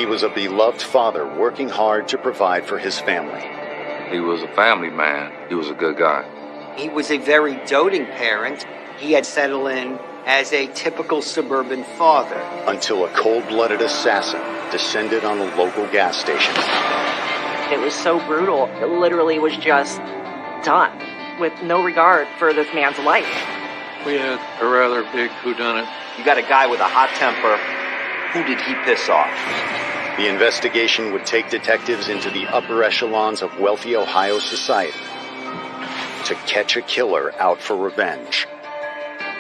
He was a beloved father working hard to provide for his family. He was a family man. He was a good guy. He was a very doting parent. He had settled in as a typical suburban father. Until a cold-blooded assassin descended on a local gas station. It was so brutal. It literally was just done with no regard for this man's life. We had a rather big whodunit. You got a guy with a hot temper. Who did he piss off? The investigation would take detectives into the upper echelons of wealthy Ohio society to catch a killer out for revenge.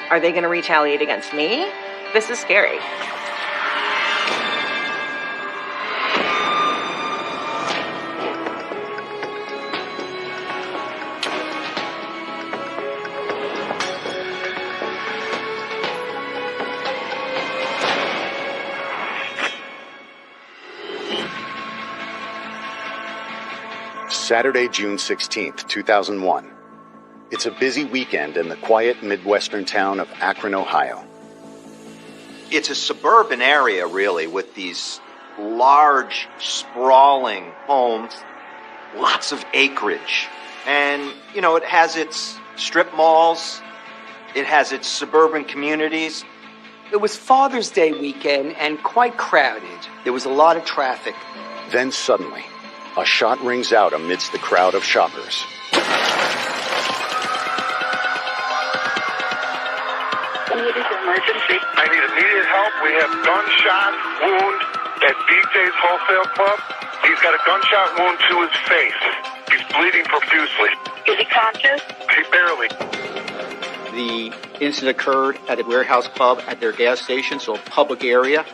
Are they going to retaliate against me? This is scary. Saturday, June 16th, 2001. It's a busy weekend in the quiet Midwestern town of Akron, Ohio. It's a suburban area, really, with these large, sprawling homes, lots of acreage. And, it has its strip malls, it has its suburban communities. It was Father's Day weekend and quite crowded. There was a lot of traffic. Then suddenly, a shot rings out amidst the crowd of shoppers. Emergency. I need immediate help. We have gunshot wound at BJ's Wholesale Club. He's got a gunshot wound to his face. He's bleeding profusely. Is he conscious? He barely. The incident occurred at a warehouse club at their gas station, so a public area.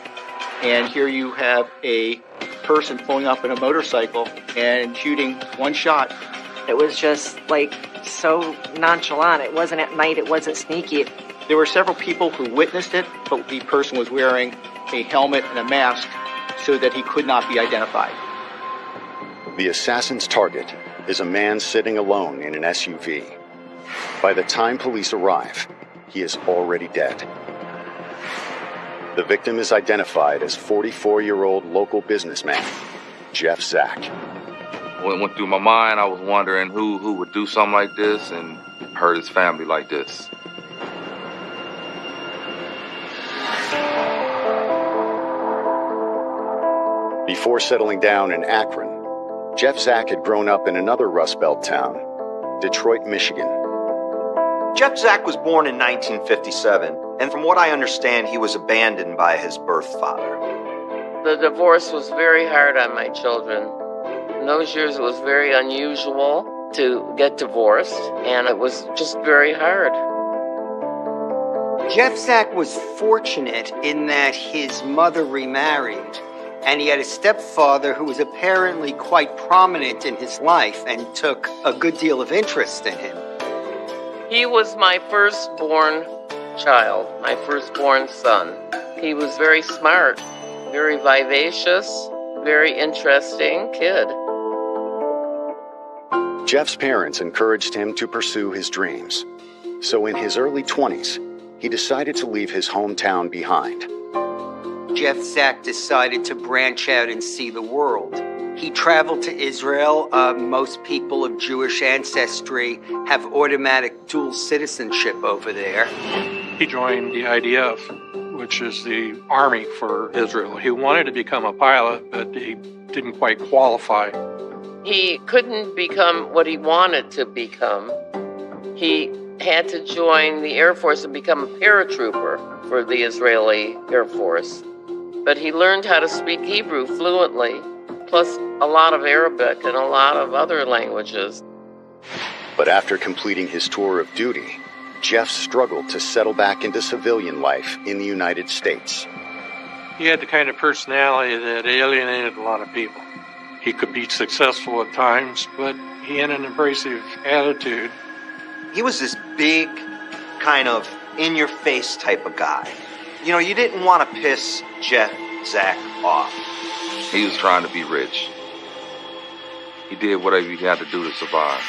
And here you have a person pulling up in a motorcycle and shooting one shot. It was just so nonchalant. It wasn't at night. It wasn't sneaky. There were several people who witnessed it, but the person was wearing a helmet and a mask so that he could not be identified. The assassin's target is a man sitting alone in an SUV. By the time police arrive, he is already dead. The victim is identified as 44-year-old local businessman, Jeff Zack. When it went through my mind, I was wondering who would do something like this and hurt his family like this. Before settling down in Akron, Jeff Zack had grown up in another Rust Belt town, Detroit, Michigan. Jeff Zack was born in 1957, and from what I understand, he was abandoned by his birth father. The divorce was very hard on my children. In those years, it was very unusual to get divorced, and it was just very hard. Jeff Zack was fortunate in that his mother remarried, and he had a stepfather who was apparently quite prominent in his life and took a good deal of interest in him. He was my firstborn child, my firstborn son. He was very smart, very vivacious, very interesting kid. Jeff's parents encouraged him to pursue his dreams. So in his early 20s, he decided to leave his hometown behind. Jeff Zack decided to branch out and see the world. He traveled to Israel. Most people of Jewish ancestry have automatic dual citizenship over there. He joined the IDF, which is the army for Israel. He wanted to become a pilot, but he didn't quite qualify. He couldn't become what he wanted to become. He had to join the Air Force and become a paratrooper for the Israeli Air Force. But he learned how to speak Hebrew fluently, plus a lot of Arabic and a lot of other languages. But after completing his tour of duty, Jeff struggled to settle back into civilian life in the United States. He had the kind of personality that alienated a lot of people. He could be successful at times, but he had an abrasive attitude. He was this big, kind of in-your-face type of guy. You didn't want to piss Jeff Zack off. He was trying to be rich. He did whatever he had to do to survive.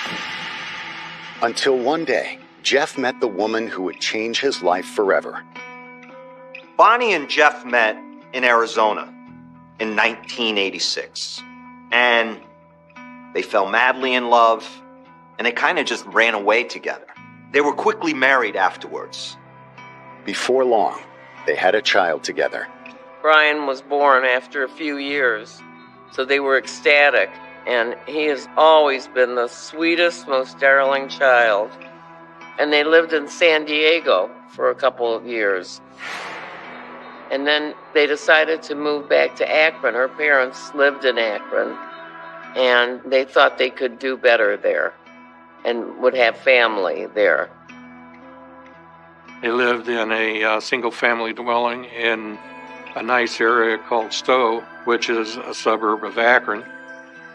Until one day, Jeff met the woman who would change his life forever. Bonnie and Jeff met in Arizona. in 1986. And they fell madly in love, and they kind of just ran away together. They were quickly married afterwards. Before long, they had a child together. Brian was born after a few years, so they were ecstatic, and he has always been the sweetest, most darling child. And they lived in San Diego for a couple of years. And then they decided to move back to Akron. Her parents lived in Akron, and they thought they could do better there and would have family there. They lived in a single-family dwelling in a nice area called Stowe, which is a suburb of Akron.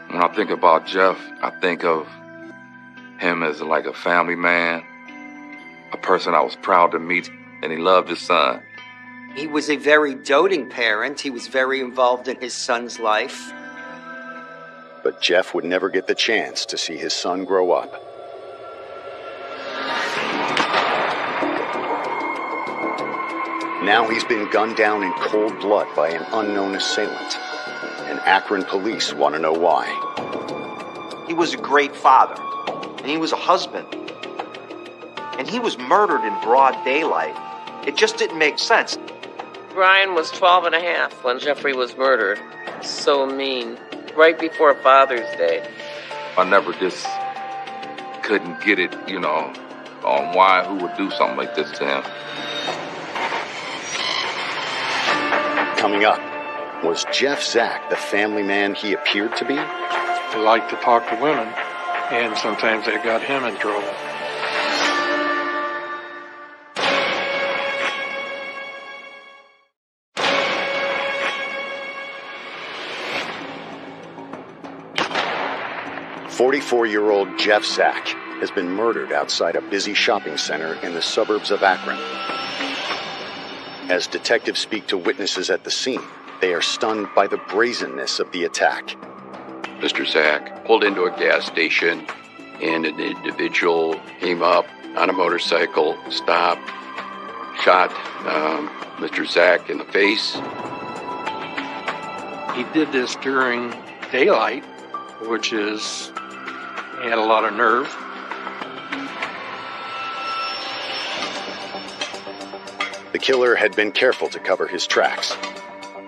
When I think about Jeff, I think of him as like a family man, a person I was proud to meet, and he loved his son. He was a very doting parent. He was very involved in his son's life. But Jeff would never get the chance to see his son grow up. Now he's been gunned down in cold blood by an unknown assailant, and Akron police want to know why. He was a great father, and he was a husband. And he was murdered in broad daylight. It just didn't make sense. Brian was 12 and a half when Jeffrey was murdered. So mean. Right before Father's Day. I never just couldn't get it, on why, who would do something like this to him. Coming up, was Jeff Zack the family man he appeared to be? He liked to talk to women, and sometimes that got him in trouble. "44-year-old Jeff Zack has been murdered outside a busy shopping center in the suburbs of Akron. As detectives speak to witnesses at the scene, they are stunned by the brazenness of the attack. Mr. Zack pulled into a gas station, and an individual came up on a motorcycle, stopped, shot Mr. Zack in the face. He did this during daylight, which is, he had a lot of nerve. The killer had been careful to cover his tracks.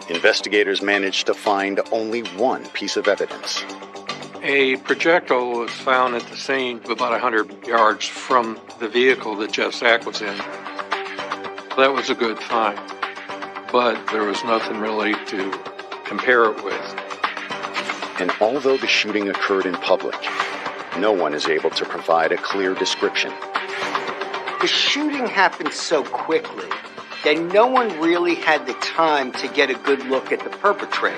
Investigators managed to find only one piece of evidence. A projectile was found at the scene about 100 yards from the vehicle that Jeff Zack was in. That was a good find, but there was nothing really to compare it with. And although the shooting occurred in public, no one is able to provide a clear description. The shooting happened so quickly that no one really had the time to get a good look at the perpetrator.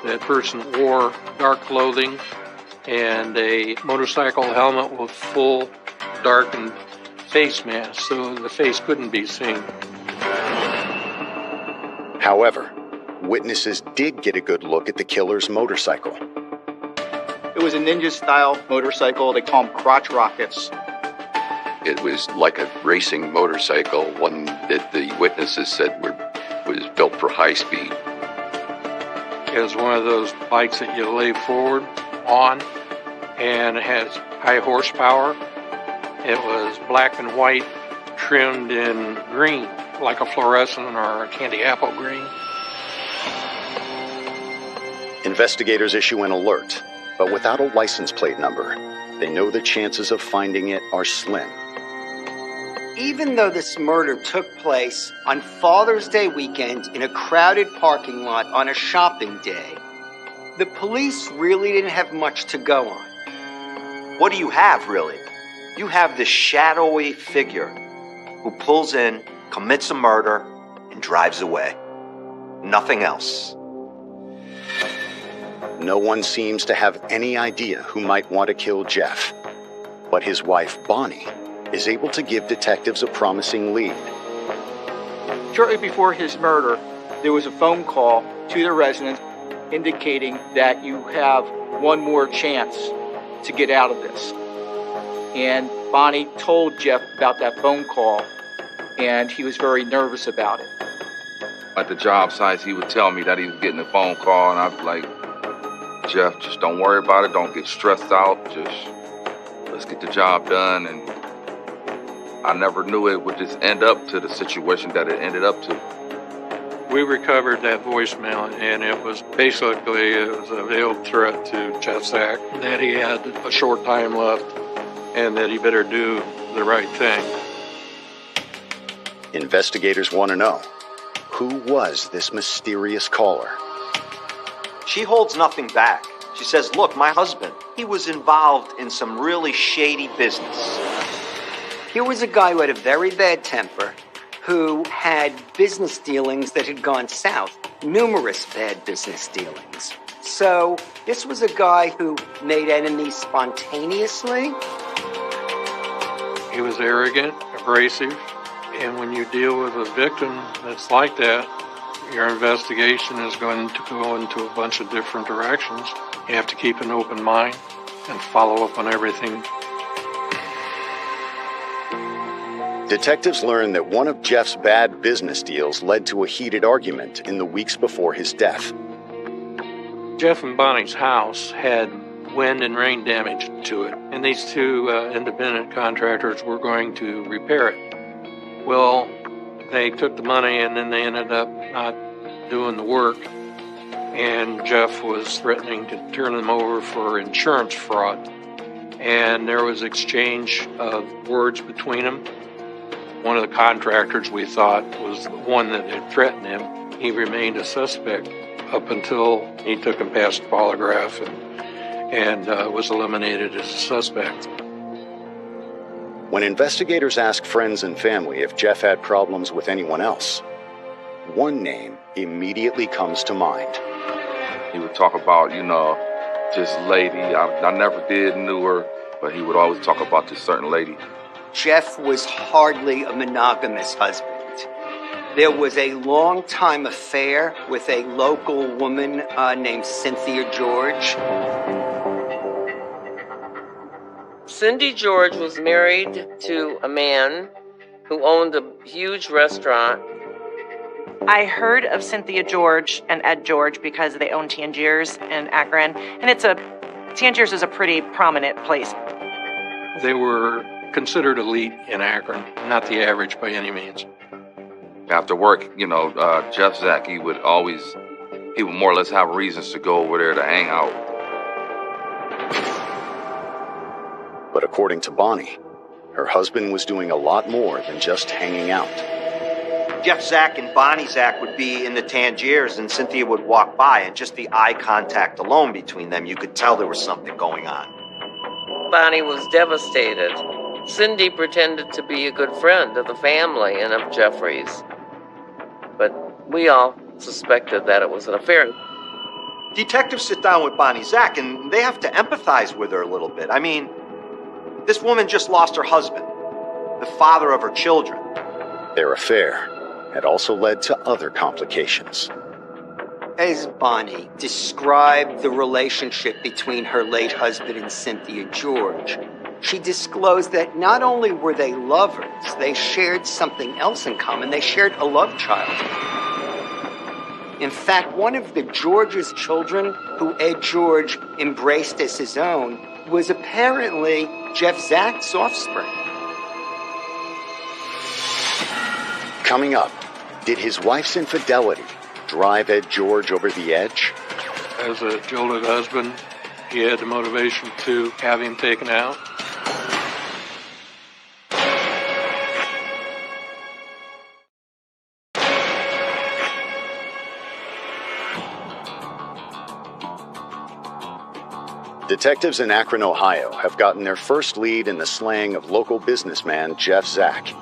That person wore dark clothing and a motorcycle helmet with full darkened face mask, so the face couldn't be seen. However, witnesses did get a good look at the killer's motorcycle. It was a ninja-style motorcycle. They call them crotch rockets. It was like a racing motorcycle, one that the witnesses said was built for high speed. It was one of those bikes that you lay forward on, and it has high horsepower. It was black and white, trimmed in green, like a fluorescent or a candy apple green. Investigators issue an alert, but without a license plate number, they know the chances of finding it are slim. Even though this murder took place on Father's Day weekend in a crowded parking lot on a shopping day, the police really didn't have much to go on. What do you have, really? You have this shadowy figure who pulls in, commits a murder, and drives away. Nothing else. No one seems to have any idea who might want to kill Jeff, but his wife, Bonnie, is able to give detectives a promising lead. Shortly before his murder, there was a phone call to the residence indicating that you have one more chance to get out of this. And Bonnie told Jeff about that phone call, and he was very nervous about it. At the job sites, he would tell me that he was getting a phone call, and I'd be like, Jeff, just don't worry about it. Don't get stressed out. Just let's get the job done. And I never knew it would just end up to the situation that it ended up to. We recovered that voicemail, and it was a veiled threat to Jeff Zack that he had a short time left and that he better do the right thing. Investigators want to know, who was this mysterious caller? She holds nothing back. She says, look, my husband, he was involved in some really shady business. Here was a guy who had a very bad temper, who had business dealings that had gone south, numerous bad business dealings. So this was a guy who made enemies spontaneously. He was arrogant, abrasive, and when you deal with a victim that's like that, your investigation is going to go into a bunch of different directions. You have to keep an open mind and follow up on everything. Detectives learned that one of Jeff's bad business deals led to a heated argument in the weeks before his death. Jeff and Bonnie's house had wind and rain damage to it, and these two independent contractors were going to repair it. Well, they took the money and then they ended up not doing the work, and Jeff was threatening to turn them over for insurance fraud. And there was exchange of words between them. One of the contractors, we thought, was the one that had threatened him. He remained a suspect up until he took him past polygraph and was eliminated as a suspect. When investigators asked friends and family if Jeff had problems with anyone else, one name immediately comes to mind. He would talk about, this lady. I never did knew her, but he would always talk about this certain lady. Jeff was hardly a monogamous husband. There was a long-time affair with a local woman named Cynthia George. Cindy George was married to a man who owned a huge restaurant. I heard of Cynthia George and Ed George because they own Tangiers in Akron, and Tangiers is a pretty prominent place. They were considered elite in Akron, not the average by any means. After work, Jeff Zack, he would more or less have reasons to go over there to hang out. But according to Bonnie, her husband was doing a lot more than just hanging out. Jeff Zack and Bonnie Zack would be in the Tangiers, and Cynthia would walk by, and just the eye contact alone between them, you could tell there was something going on. Bonnie was devastated. Cindy pretended to be a good friend of the family and of Jeffrey's. But we all suspected that it was an affair. Detectives sit down with Bonnie Zack, and they have to empathize with her a little bit. I mean, this woman just lost her husband, the father of her children. Their affair had also led to other complications. As Bonnie described the relationship between her late husband and Cynthia George, she disclosed that not only were they lovers, they shared something else in common. They shared a love child. In fact, one of the George's children, who Ed George embraced as his own, was apparently Jeff Zack's offspring. Coming up, did his wife's infidelity drive Ed George over the edge? As a jilted husband, he had the motivation to have him taken out. Detectives in Akron, Ohio have gotten their first lead in the slaying of local businessman Jeff Zack.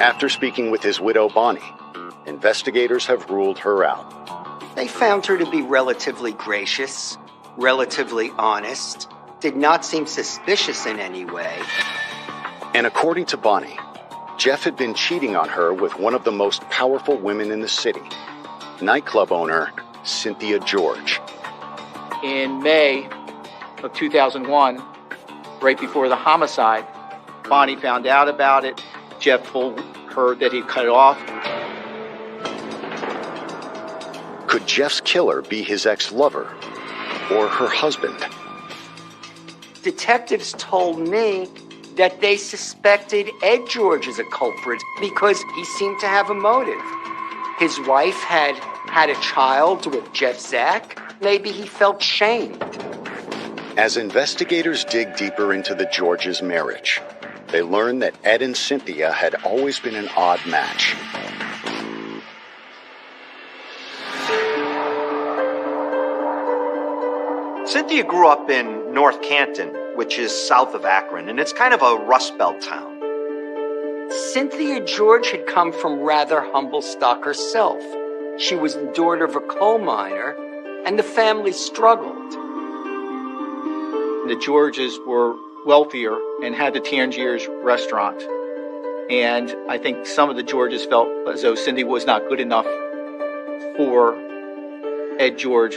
After speaking with his widow, Bonnie, investigators have ruled her out. They found her to be relatively gracious, relatively honest, did not seem suspicious in any way. And according to Bonnie, Jeff had been cheating on her with one of the most powerful women in the city, nightclub owner Cynthia George. In May of 2001, right before the homicide, Bonnie found out about it. Jeff told her that he cut it off. Could Jeff's killer be his ex-lover or her husband? Detectives told me that they suspected Ed George as a culprit because he seemed to have a motive. His wife had a child with Jeff Zack. Maybe he felt shamed. As investigators dig deeper into the Georges' marriage, they learn that Ed and Cynthia had always been an odd match. Cynthia grew up in North Canton, which is south of Akron, and it's kind of a Rust Belt town. Cynthia George had come from rather humble stock herself. She was the daughter of a coal miner, and the family struggled. The Georges were wealthier and had the Tangiers restaurant. And I think some of the Georges felt as though Cindy was not good enough for Ed George.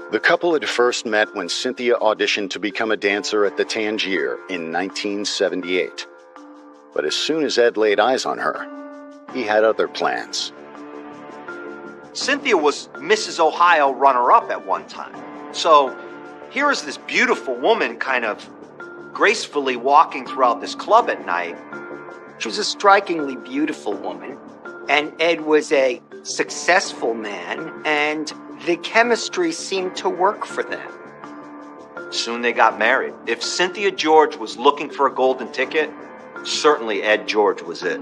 The couple had first met when Cynthia auditioned to become a dancer at the Tangier in 1978. But as soon as Ed laid eyes on her, he had other plans. Cynthia was Mrs. Ohio runner-up at one time. So here is this beautiful woman kind of gracefully walking throughout this club at night. She was a strikingly beautiful woman, and Ed was a successful man, and the chemistry seemed to work for them. Soon they got married. If Cynthia George was looking for a golden ticket, certainly Ed George was it.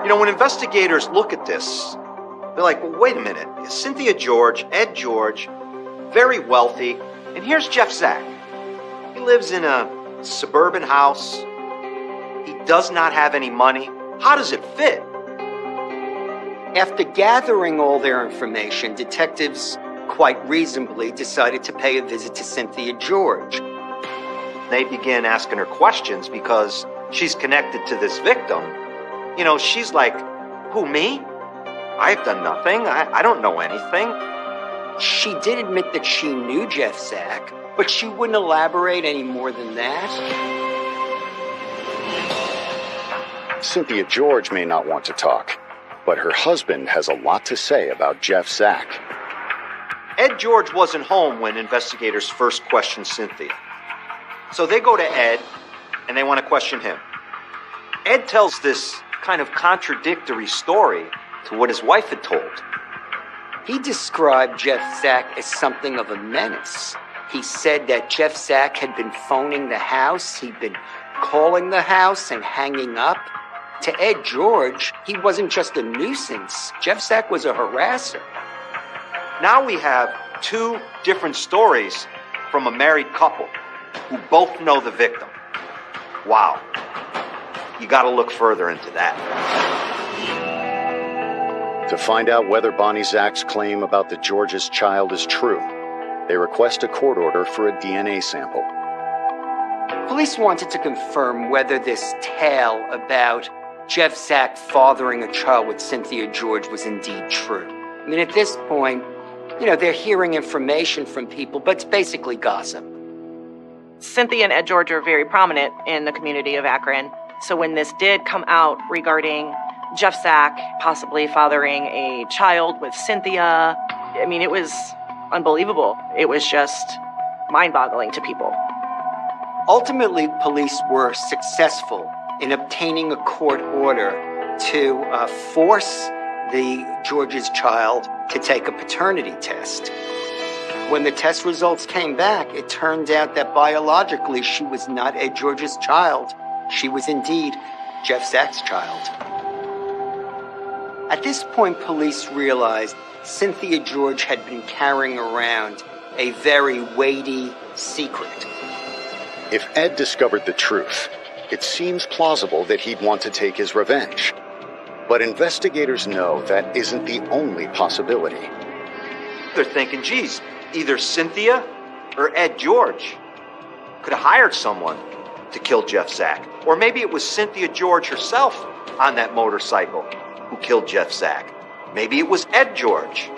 You know, when investigators look at this, they're like, well, wait a minute. Cynthia George, Ed George, very wealthy, and here's Jeff Zack. He lives in a suburban house. He does not have any money. How does it fit? After gathering all their information, detectives quite reasonably decided to pay a visit to Cynthia George. They began asking her questions because she's connected to this victim. You know, she's like, who, me? I've done nothing. I don't know anything. She did admit that she knew Jeff Zack, but she wouldn't elaborate any more than that. Cynthia George may not want to talk, but her husband has a lot to say about Jeff Zack. Ed George wasn't home when investigators first questioned Cynthia. So they go to Ed, and they want to question him. Ed tells this kind of contradictory story to what his wife had told. He described Jeff Zack as something of a menace. He said that Jeff Zack had been phoning the house, he'd been calling the house and hanging up. To Ed George, he wasn't just a nuisance. Jeff Zack was a harasser. Now we have two different stories from a married couple who both know the victim. Wow. You got to look further into that. To find out whether Bonnie Zack's claim about the Georges' child is true, they request a court order for a DNA sample. Police wanted to confirm whether this tale about Jeff Zack fathering a child with Cynthia George was indeed true. I mean, at this point, you know, they're hearing information from people, but it's basically gossip. Cynthia and Ed George are very prominent in the community of Akron. So when this did come out regarding Jeff Zack possibly fathering a child with Cynthia, I mean, it was unbelievable. It was just mind-boggling to people. Ultimately, police were successful in obtaining a court order to force the George's child to take a paternity test. When the test results came back, it turned out that biologically she was not Ed George's child. She was indeed Jeff Zack's child. At this point, police realized Cynthia George had been carrying around a very weighty secret. If Ed discovered the truth, it seems plausible that he'd want to take his revenge. But investigators know that isn't the only possibility. They're thinking, geez, either Cynthia or Ed George could have hired someone to kill Jeff Zack. Or maybe it was Cynthia George herself on that motorcycle who killed Jeff Zack. Maybe it was Ed George.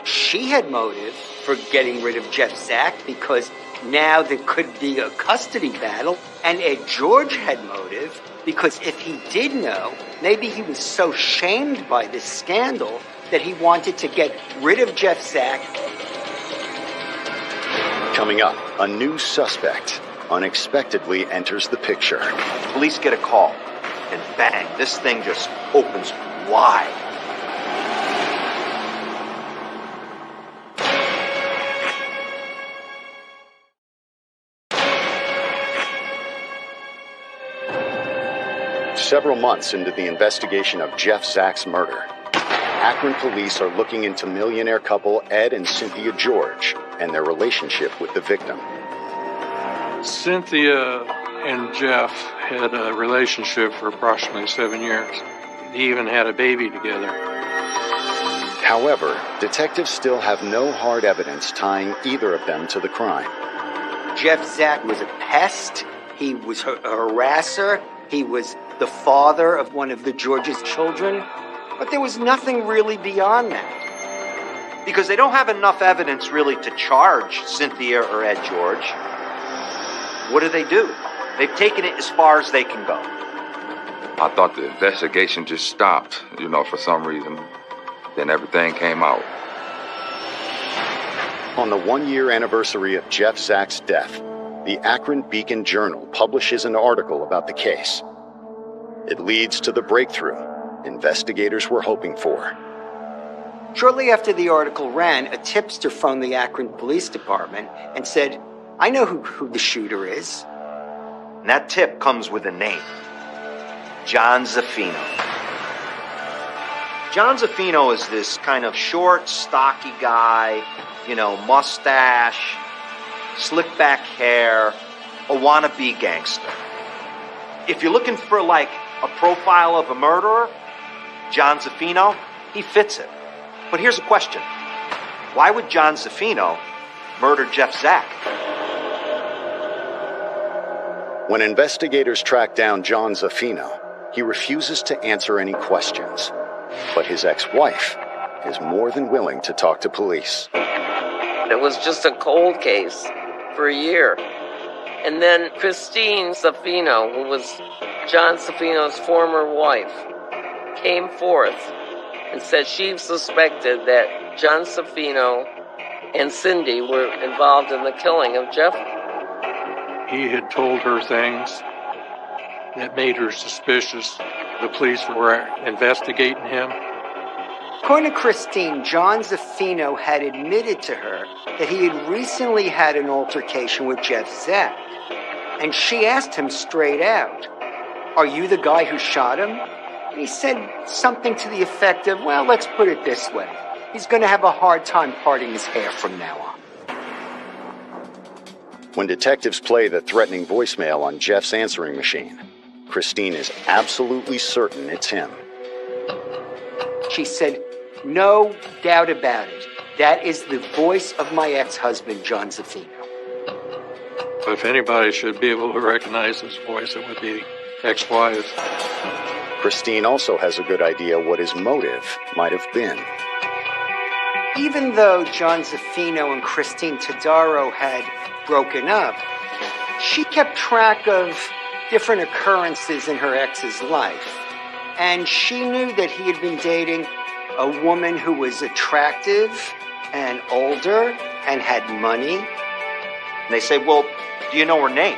She had motive for getting rid of Jeff Zack because now there could be a custody battle, and Ed George had motive, because if he did know, maybe he was so shamed by this scandal that he wanted to get rid of Jeff Zack. Coming up, a new suspect unexpectedly enters the picture. Police get a call, and bang, this thing just opens wide. Several months into the investigation of Jeff Zack's murder, Akron police are looking into millionaire couple Ed and Cynthia George and their relationship with the victim. Cynthia and Jeff had a relationship for approximately 7 years. They even had a baby together. However, detectives still have no hard evidence tying either of them to the crime. Jeff Zack was a pest. He was a harasser. He was the father of one of the George's children. But there was nothing really beyond that. Because they don't have enough evidence really to charge Cynthia or Ed George. What do? They've taken it as far as they can go. I thought the investigation just stopped, for some reason. Then everything came out. On the 1-year anniversary of Jeff Zack's death, the Akron Beacon Journal publishes an article about the case. It leads to the breakthrough investigators were hoping for. Shortly after the article ran, a tipster phoned the Akron Police Department and said, "I know who the shooter is." And that tip comes with a name. John Zaffino. John Zaffino is this kind of short, stocky guy, mustache, slick back hair, a wannabe gangster. If you're looking for a profile of a murderer, John Zaffino, he fits it. But here's a question. Why would John Zaffino murder Jeff Zack? When investigators track down John Zaffino, he refuses to answer any questions. But his ex-wife is more than willing to talk to police. It was just a cold case for a year. And then Christine Zaffino, who was John Zaffino's former wife, came forth and said she suspected that John Zaffino and Cindy were involved in the killing of Jeff. He had told her things that made her suspicious. The police were investigating him. According to Christine, John Zaffino had admitted to her that he had recently had an altercation with Jeff Zack. And she asked him straight out, "Are you the guy who shot him?" And he said something to the effect of, "Well, let's put it this way. He's going to have a hard time parting his hair from now on." When detectives play the threatening voicemail on Jeff's answering machine, Christine is absolutely certain it's him. She said, "No doubt about it. That is the voice of my ex-husband, John Zaffino." If anybody should be able to recognize his voice, it would be ex-wife. Christine also has a good idea what his motive might have been. Even though John Zaffino and Christine Todaro had broken up, she kept track of different occurrences in her ex's life. And she knew that he had been dating a woman who was attractive and older and had money. And they say, "Well, do you know her name?"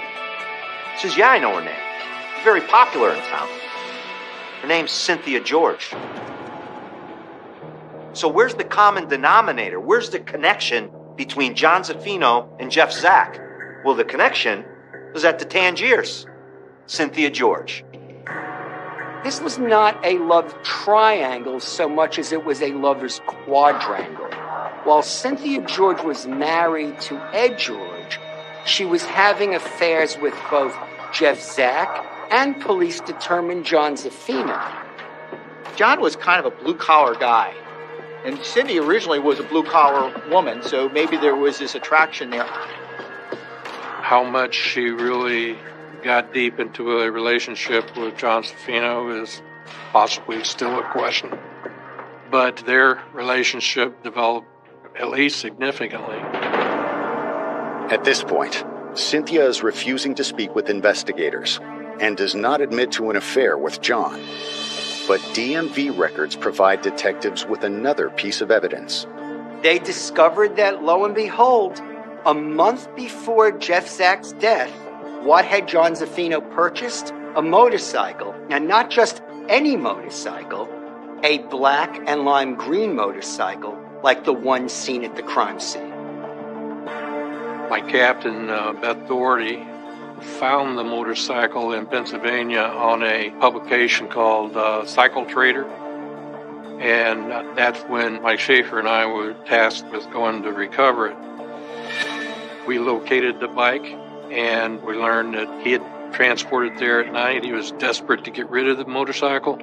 She says, "Yeah, I know her name. She's very popular in town. Her name's Cynthia George." So where's the common denominator? Where's the connection between John Zaffino and Jeff Zack? Well, the connection was at the Tangiers. Cynthia George. This was not a love triangle so much as it was a lover's quadrangle. While Cynthia George was married to Ed George, she was having affairs with both Jeff Zack and police determined John Zaffino. John was kind of a blue-collar guy, and Cindy originally was a blue-collar woman, so maybe there was this attraction there. How much she really got deep into a relationship with John Zaffino is possibly still a question. But their relationship developed at least significantly. At this point, Cynthia is refusing to speak with investigators and does not admit to an affair with John. But DMV records provide detectives with another piece of evidence. They discovered that, lo and behold, a month before Jeff Zack's death, what had John Zaffino purchased? A motorcycle. And not just any motorcycle, a black and lime green motorcycle like the one seen at the crime scene. My captain, Beth Doherty, found the motorcycle in Pennsylvania on a publication called Cycle Trader. And that's when Mike Schaefer and I were tasked with going to recover it. We located the bike, and we learned that he had transported there at night. He was desperate to get rid of the motorcycle,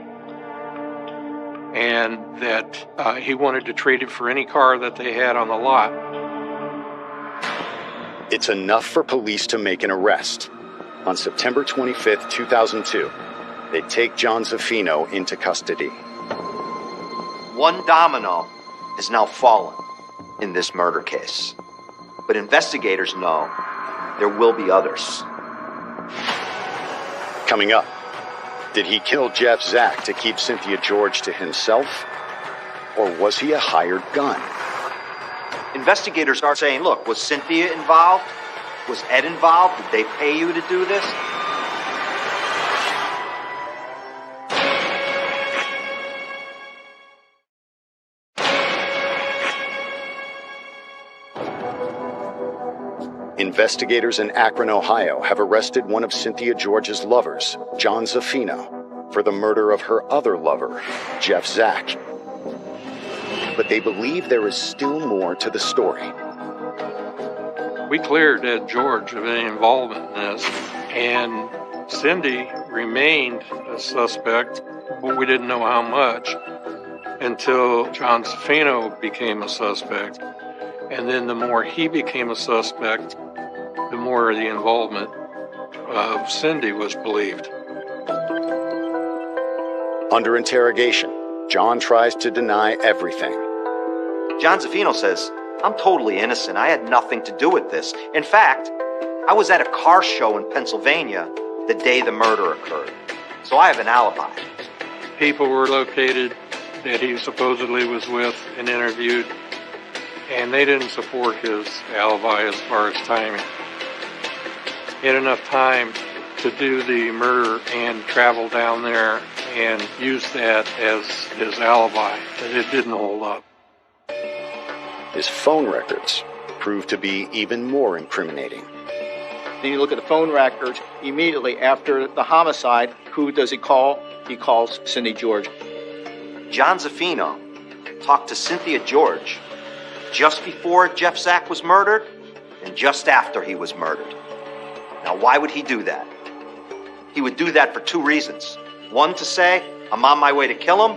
and that he wanted to trade it for any car that they had on the lot. It's enough for police to make an arrest. On September 25th, 2002, they take John Zaffino into custody. One domino has now fallen in this murder case. But investigators know there will be others. Coming up, did he kill Jeff Zack to keep Cynthia George to himself? Or was he a hired gun? Investigators are saying, look, was Cynthia involved? Was Ed involved? Did they pay you to do this? Investigators in Akron, Ohio have arrested one of Cynthia George's lovers, John Zaffino, for the murder of her other lover, Jeff Zack. But they believe there is still more to the story. We cleared Ed George of any involvement in this, and Cindy remained a suspect, but we didn't know how much until John Zaffino became a suspect. And then the more he became a suspect, the more the involvement of Cindy was believed. Under interrogation, John tries to deny everything. John Zaffino says, I'm totally innocent. I had nothing to do with this. In fact, I was at a car show in Pennsylvania the day the murder occurred. So I have an alibi. People were located that he supposedly was with and interviewed, and they didn't support his alibi as far as timing. He had enough time to do the murder and travel down there and use that as his alibi, but it didn't hold up. His phone records proved to be even more incriminating. Then you look at the phone records immediately after the homicide. Who does he call? He calls Cindy George. John Zaffino talked to Cynthia George just before Jeff Zack was murdered and just after he was murdered. Now, why would he do that? He would do that for two reasons. One, to say, I'm on my way to kill him,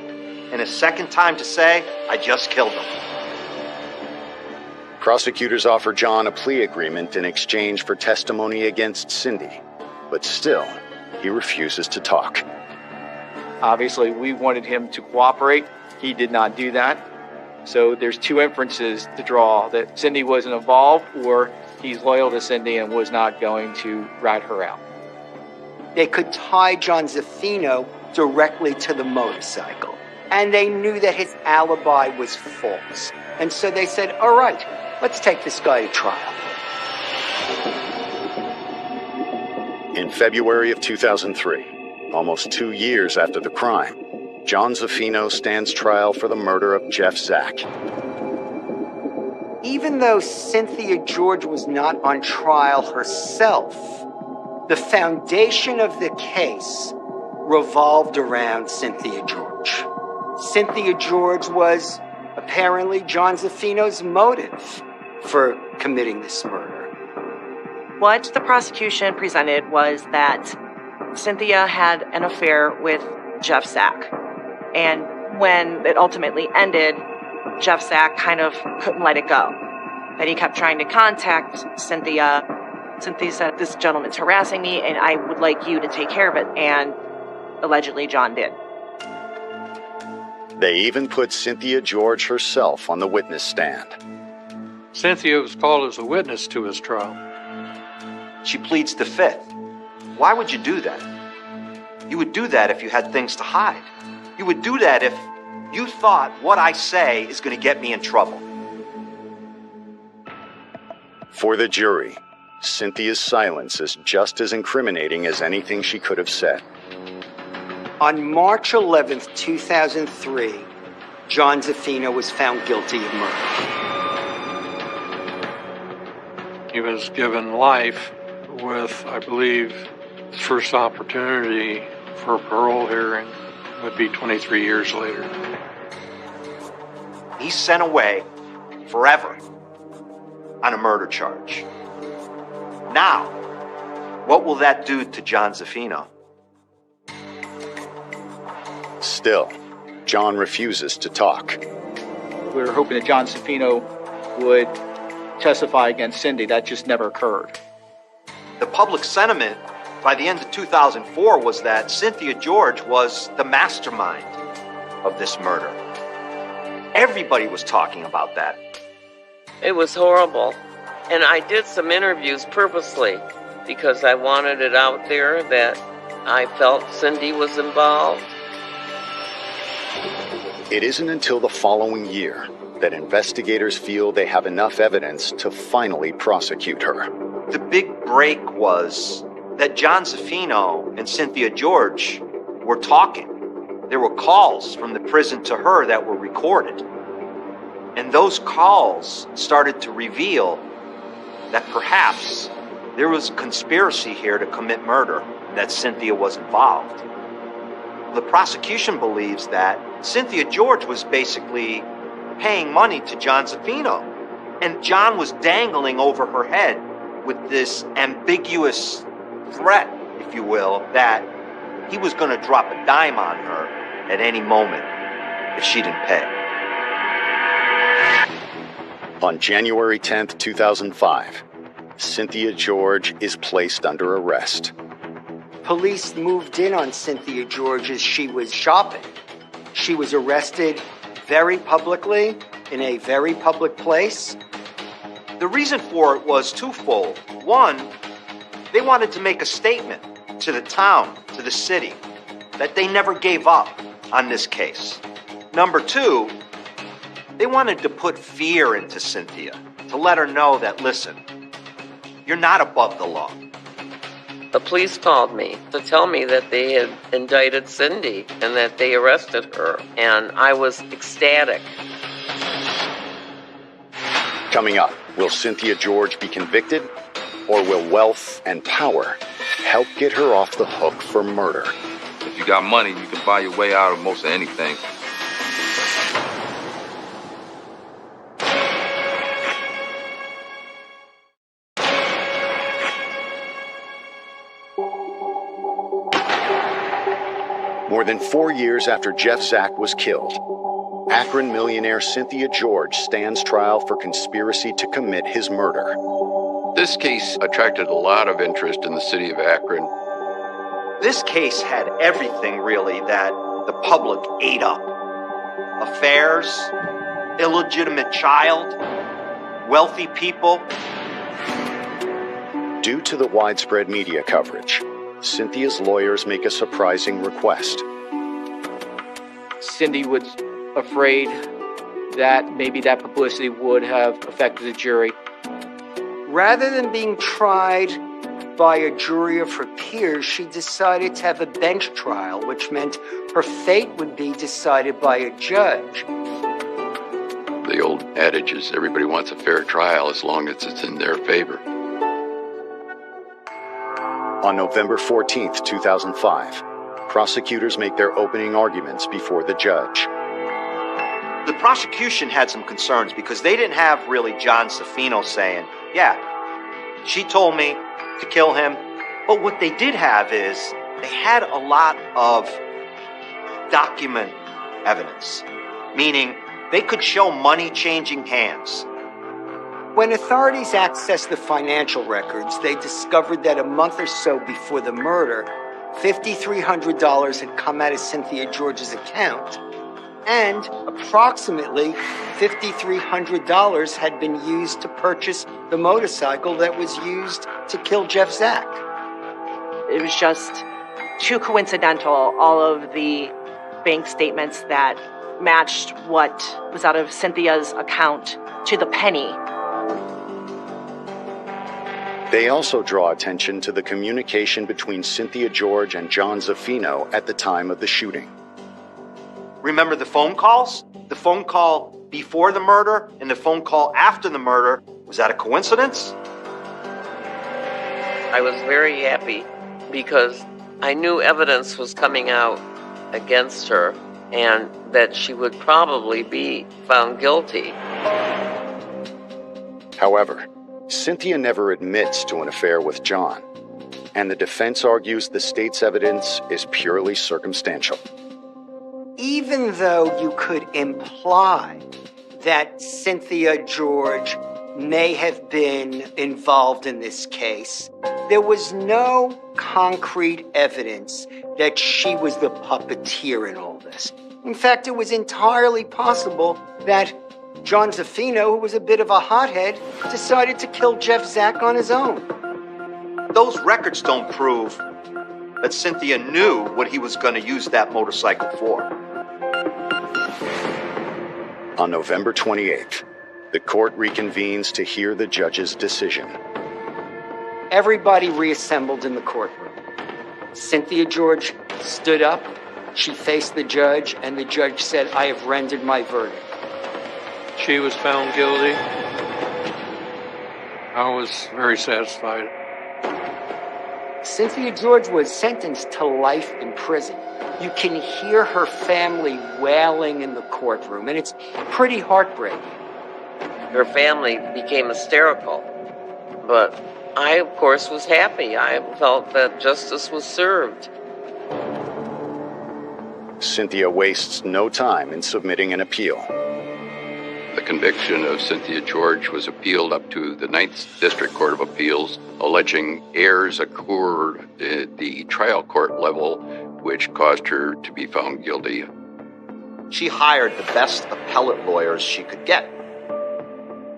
and a second time to say, I just killed him. Prosecutors offer John a plea agreement in exchange for testimony against Cindy, but still, he refuses to talk. Obviously, we wanted him to cooperate. He did not do that. So there's two inferences to draw, that Cindy wasn't involved or he's loyal to Cindy and was not going to rat her out. They could tie John Zaffino directly to the motorcycle. And they knew that his alibi was false. And so they said, all right, let's take this guy to trial. In February of 2003, almost 2 years after the crime, John Zaffino stands trial for the murder of Jeff Zack. Even though Cynthia George was not on trial herself, the foundation of the case revolved around Cynthia George. Cynthia George was apparently John Zaffino's motive for committing this murder. What the prosecution presented was that Cynthia had an affair with Jeff Zack. And when it ultimately ended, Jeff Zack kind of couldn't let it go. That he kept trying to contact Cynthia. Cynthia said, this gentleman's harassing me and I would like you to take care of it. And allegedly John did. They even put Cynthia George herself on the witness stand. Cynthia was called as a witness to his trial. She pleads the fifth. Why would you do that? You would do that if you had things to hide. You would do that if you thought what I say is going to get me in trouble. For the jury, Cynthia's silence is just as incriminating as anything she could have said. On March 11th, 2003, John Zaffino was found guilty of murder. He was given life with, I believe, the first opportunity for a parole hearing would be 23 years later. He's sent away forever on a murder charge. Now, what will that do to John Zaffino? Still, John refuses to talk. We were hoping that John Zaffino would testify against Cindy. That just never occurred. The public sentiment by the end of 2004 was that Cynthia George was the mastermind of this murder. Everybody was talking about that. It was horrible. And I did some interviews purposely because I wanted it out there that I felt Cindy was involved. It isn't until the following year that investigators feel they have enough evidence to finally prosecute her. The big break was that John Zaffino and Cynthia George were talking. There were calls from the prison to her that were recorded. And those calls started to reveal that perhaps there was a conspiracy here to commit murder, that Cynthia was involved. The prosecution believes that Cynthia George was basically paying money to John Zaffino, and John was dangling over her head with this ambiguous threat, if you will, that he was going to drop a dime on her at any moment if she didn't pay. On January 10th, 2005, Cynthia George is placed under arrest. Police moved in on Cynthia George as she was shopping. She was arrested very publicly in a very public place. The reason for it was twofold. One, they wanted to make a statement to the town, to the city, that they never gave up on this case. Number two, they wanted to put fear into Cynthia, to let her know that, listen, you're not above the law. The police called me to tell me that they had indicted Cindy and that they arrested her, and I was ecstatic. Coming up, will Cynthia George be convicted, or will wealth and power help get her off the hook for murder? If you got money, you can buy your way out of most of anything. More than 4 years after Jeff Zack was killed, Akron millionaire Cynthia George stands trial for conspiracy to commit his murder. This case attracted a lot of interest in the city of Akron. This case had everything, really, that the public ate up. Affairs, illegitimate child, wealthy people. Due to the widespread media coverage, Cynthia's lawyers make a surprising request. Cindy was afraid that maybe that publicity would have affected the jury. Rather than being tried by a jury of her peers, she decided to have a bench trial, which meant her fate would be decided by a judge. The old adage is everybody wants a fair trial as long as it's in their favor. On November 14th, 2005, prosecutors make their opening arguments before the judge. The prosecution had some concerns because they didn't have really John Zaffino saying, yeah, she told me to kill him. But what they did have is they had a lot of document evidence, meaning they could show money changing hands. When authorities accessed the financial records, they discovered that a month or so before the murder, $5,300 had come out of Cynthia George's account, and approximately $5,300 had been used to purchase the motorcycle that was used to kill Jeff Zack. It was just too coincidental, all of the bank statements that matched what was out of Cynthia's account to the penny. They also draw attention to the communication between Cynthia George and John Zaffino at the time of the shooting. Remember the phone calls? The phone call before the murder and the phone call after the murder. Was that a coincidence? I was very happy because I knew evidence was coming out against her and that she would probably be found guilty. However, Cynthia never admits to an affair with John, and the defense argues the state's evidence is purely circumstantial. Even though you could imply that Cynthia George may have been involved in this case, there was no concrete evidence that she was the puppeteer in all this. In fact, it was entirely possible that John Zaffino, who was a bit of a hothead, decided to kill Jeff Zack on his own. Those records don't prove that Cynthia knew what he was going to use that motorcycle for. On November 28th, the court reconvenes to hear the judge's decision. Everybody reassembled in the courtroom. Cynthia George stood up, she faced the judge, and the judge said, "I have rendered my verdict." She was found guilty. I was very satisfied. Cynthia George was sentenced to life in prison. You can hear her family wailing in the courtroom, and it's pretty heartbreaking. Her family became hysterical, but I, of course, was happy. I felt that justice was served. Cynthia wastes no time in submitting an appeal. The conviction of Cynthia George was appealed up to the 9th District Court of Appeals, alleging errors occurred at the trial court level, which caused her to be found guilty. She hired the best appellate lawyers she could get.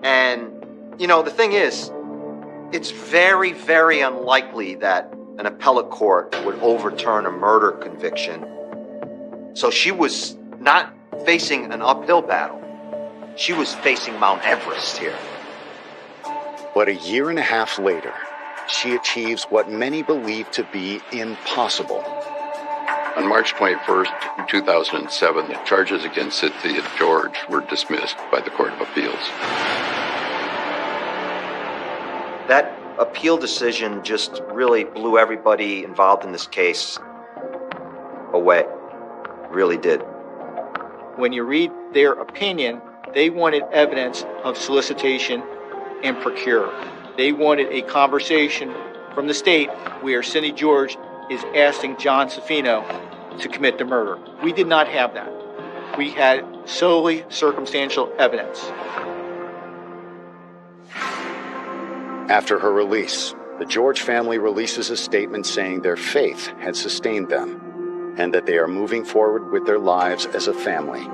And, you know, the thing is, it's very, very unlikely that an appellate court would overturn a murder conviction. So she was not facing an uphill battle. She was facing Mount Everest here. But a year and a half later, she achieves what many believe to be impossible. On March 21st, 2007, the charges against Cynthia George were dismissed by the Court of Appeals. That appeal decision just really blew everybody involved in this case away. Really did. When you read their opinion, they wanted evidence of solicitation and procure. They wanted a conversation from the state where Cynthia George is asking John Zaffino to commit the murder. We did not have that. We had solely circumstantial evidence. After her release, the George family releases a statement saying their faith had sustained them and that they are moving forward with their lives as a family.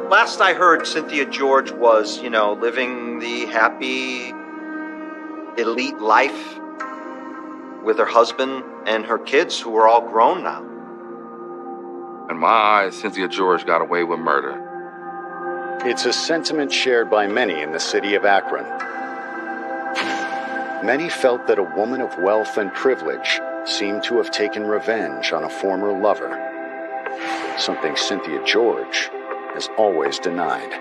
Last I heard, Cynthia George was, living the happy, elite life with her husband and her kids, who are all grown now. In my eyes, Cynthia George got away with murder. It's a sentiment shared by many in the city of Akron. Many felt that a woman of wealth and privilege seemed to have taken revenge on a former lover, something Cynthia George has always denied.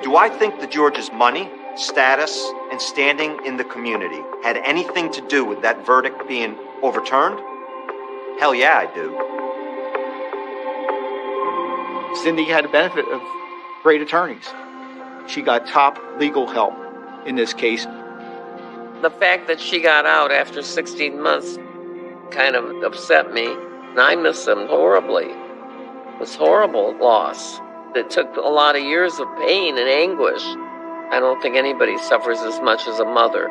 Do I think the George's money, status, and standing in the community had anything to do with that verdict being overturned? Hell yeah, I do. Cindy had the benefit of great attorneys. She got top legal help in this case. The fact that she got out after 16 months kind of upset me, and I miss them horribly. It was a horrible loss. It took a lot of years of pain and anguish. I don't think anybody suffers as much as a mother.